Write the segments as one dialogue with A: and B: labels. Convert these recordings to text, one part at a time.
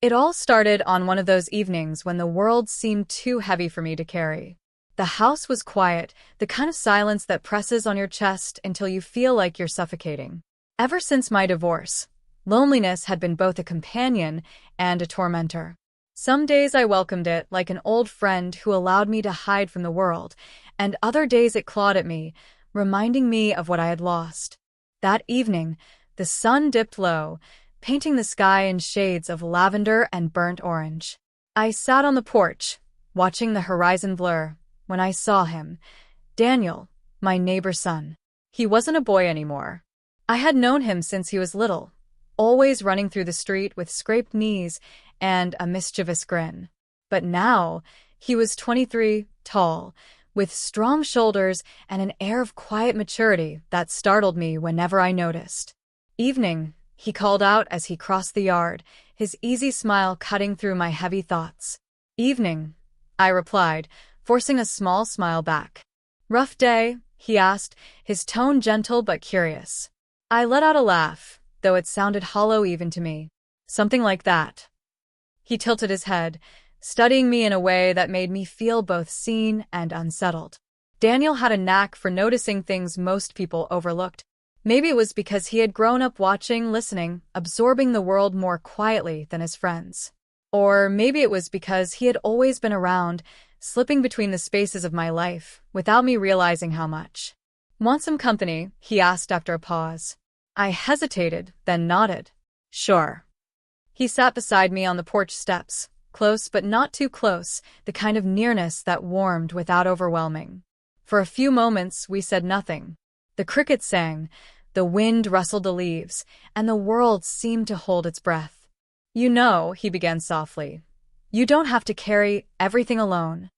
A: It all started on one of those evenings when the world seemed too heavy for me to carry. The house was quiet, the kind of silence that presses on your chest until you feel like you're suffocating. Ever since my divorce, loneliness had been both a companion and a tormentor. Some days I welcomed it like an old friend who allowed me to hide from the world, and other days it clawed at me, reminding me of what I had lost. That evening, the sun dipped low, painting the sky in shades of lavender and burnt orange. I sat on the porch, watching the horizon blur, when I saw him, Daniel, my neighbor's son. He wasn't a boy anymore. I had known him since he was little, always running through the street with scraped knees and a mischievous grin. But now, he was 23, tall, with strong shoulders and an air of quiet maturity that startled me whenever I noticed. "Evening," he called out as he crossed the yard, his easy smile cutting through my heavy thoughts. "Evening," I replied, forcing a small smile back. "Rough day?" he asked, his tone gentle but curious. I let out a laugh, though it sounded hollow even to me. "Something like that." He tilted his head, studying me in a way that made me feel both seen and unsettled. Daniel had a knack for noticing things most people overlooked. Maybe it was because he had grown up watching, listening, absorbing the world more quietly than his friends. Or maybe it was because he had always been around, slipping between the spaces of my life, without me realizing how much. "Want some company?" he asked after a pause. I hesitated, then nodded. "Sure." He sat beside me on the porch steps, close but not too close, the kind of nearness that warmed without overwhelming. For a few moments, we said nothing. The crickets sang, the wind rustled the leaves, and the world seemed to hold its breath. "You know," he began softly, "you don't have to carry everything alone."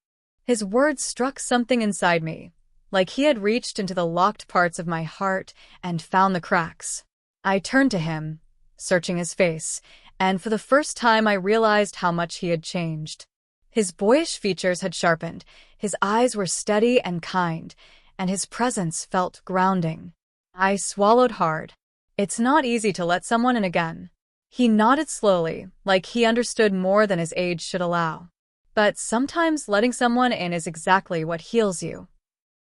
A: His words struck something inside me, like he had reached into the locked parts of my heart and found the cracks. I turned to him, searching his face, and for the first time I realized how much he had changed. His boyish features had sharpened, his eyes were steady and kind, and his presence felt grounding. I swallowed hard. It's not easy to let someone in again. He nodded slowly, like he understood more than his age should allow. But sometimes letting someone in is exactly what heals you.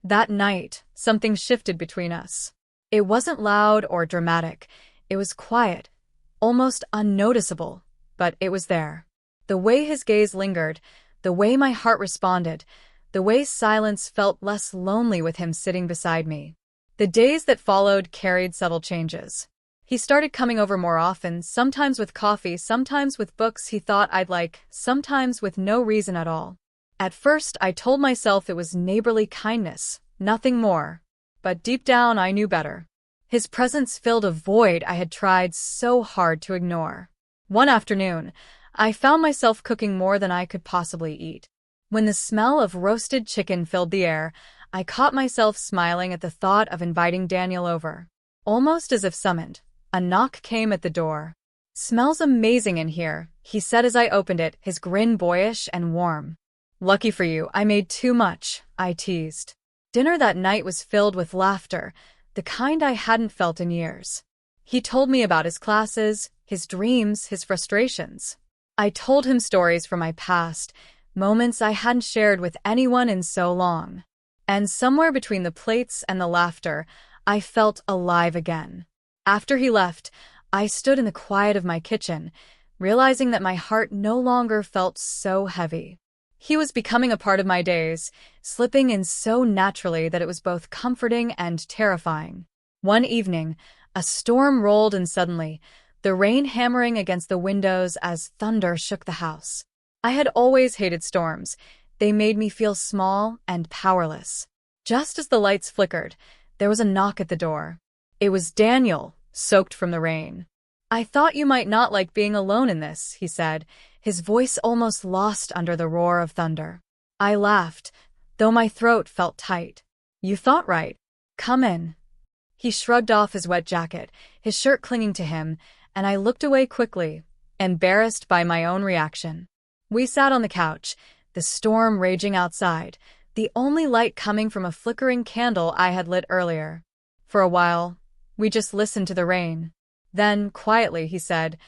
A: That night, something shifted between us. It wasn't loud or dramatic. It was quiet, almost unnoticeable, but it was there. The way his gaze lingered, the way my heart responded, the way silence felt less lonely with him sitting beside me. The days that followed carried subtle changes. He started coming over more often, sometimes with coffee, sometimes with books he thought I'd like, sometimes with no reason at all. At first, I told myself it was neighborly kindness, nothing more. But deep down, I knew better. His presence filled a void I had tried so hard to ignore. One afternoon, I found myself cooking more than I could possibly eat. When the smell of roasted chicken filled the air, I caught myself smiling at the thought of inviting Daniel over. Almost as if summoned, a knock came at the door. "Smells amazing in here," he said as I opened it, his grin boyish and warm. "Lucky for you, I made too much," I teased. Dinner that night was filled with laughter, the kind I hadn't felt in years. He told me about his classes, his dreams, his frustrations. I told him stories from my past, moments I hadn't shared with anyone in so long. And somewhere between the plates and the laughter, I felt alive again. After he left, I stood in the quiet of my kitchen, realizing that my heart no longer felt so heavy. He was becoming a part of my days, slipping in so naturally that it was both comforting and terrifying. One evening, a storm rolled in suddenly, the rain hammering against the windows as thunder shook the house. I had always hated storms. They made me feel small and powerless. Just as the lights flickered, there was a knock at the door. It was Daniel, soaked from the rain. "I thought you might not like being alone in this," he said, his voice almost lost under the roar of thunder. I laughed, though my throat felt tight. "You thought right. Come in." He shrugged off his wet jacket, his shirt clinging to him, and I looked away quickly, embarrassed by my own reaction. We sat on the couch, the storm raging outside, the only light coming from a flickering candle I had lit earlier. For a while, we just listened to the rain. Then, quietly, he said,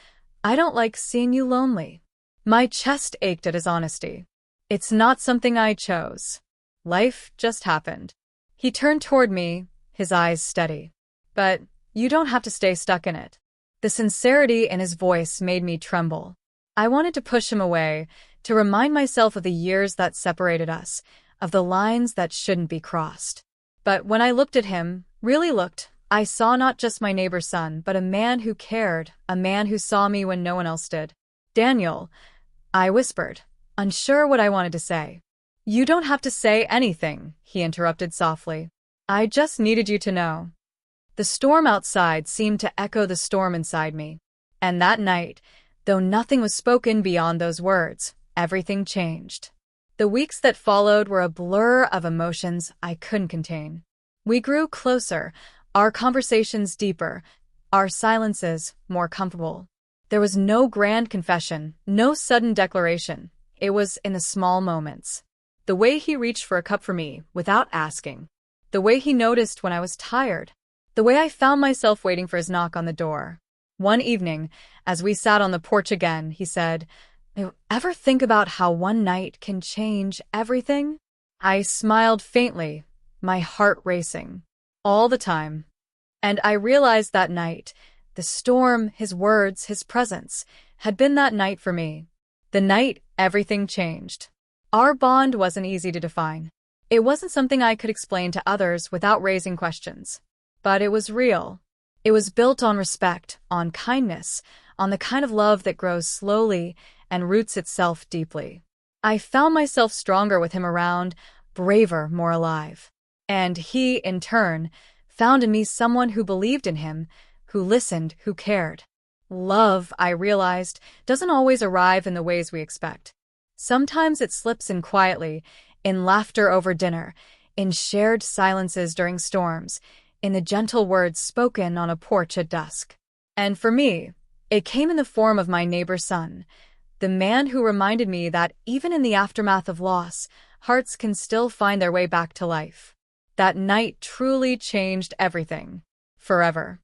A: I don't like seeing you lonely. My chest ached at his honesty. It's not something I chose. Life just happened. He turned toward me, his eyes steady. But you don't have to stay stuck in it. The sincerity in his voice made me tremble. I wanted to push him away, to remind myself of the years that separated us, of the lines that shouldn't be crossed. But when I looked at him, really looked, I saw not just my neighbor's son, but a man who cared, a man who saw me when no one else did. Daniel, I whispered, unsure what I wanted to say. You don't have to say anything, he interrupted softly. I just needed you to know. The storm outside seemed to echo the storm inside me. And that night, though nothing was spoken beyond those words, everything changed. The weeks that followed were a blur of emotions I couldn't contain. We grew closer, our conversations deeper, our silences more comfortable. There was no grand confession, no sudden declaration. It was in the small moments. The way he reached for a cup for me without asking. The way he noticed when I was tired. The way I found myself waiting for his knock on the door. One evening, as we sat on the porch again, he said, "You ever think about how one night can change everything?" I smiled faintly, my heart racing. All the time. And I realized that night, the storm, his words, his presence, had been that night for me. The night everything changed. Our bond wasn't easy to define. It wasn't something I could explain to others without raising questions. But it was real. It was built on respect, on kindness, on the kind of love that grows slowly and roots itself deeply. I found myself stronger with him around, braver, more alive. And he, in turn, found in me someone who believed in him, who listened, who cared. Love, I realized, doesn't always arrive in the ways we expect. Sometimes it slips in quietly, in laughter over dinner, in shared silences during storms, in the gentle words spoken on a porch at dusk. And for me, it came in the form of my neighbor's son, the man who reminded me that even in the aftermath of loss, hearts can still find their way back to life. That night truly changed everything. Forever.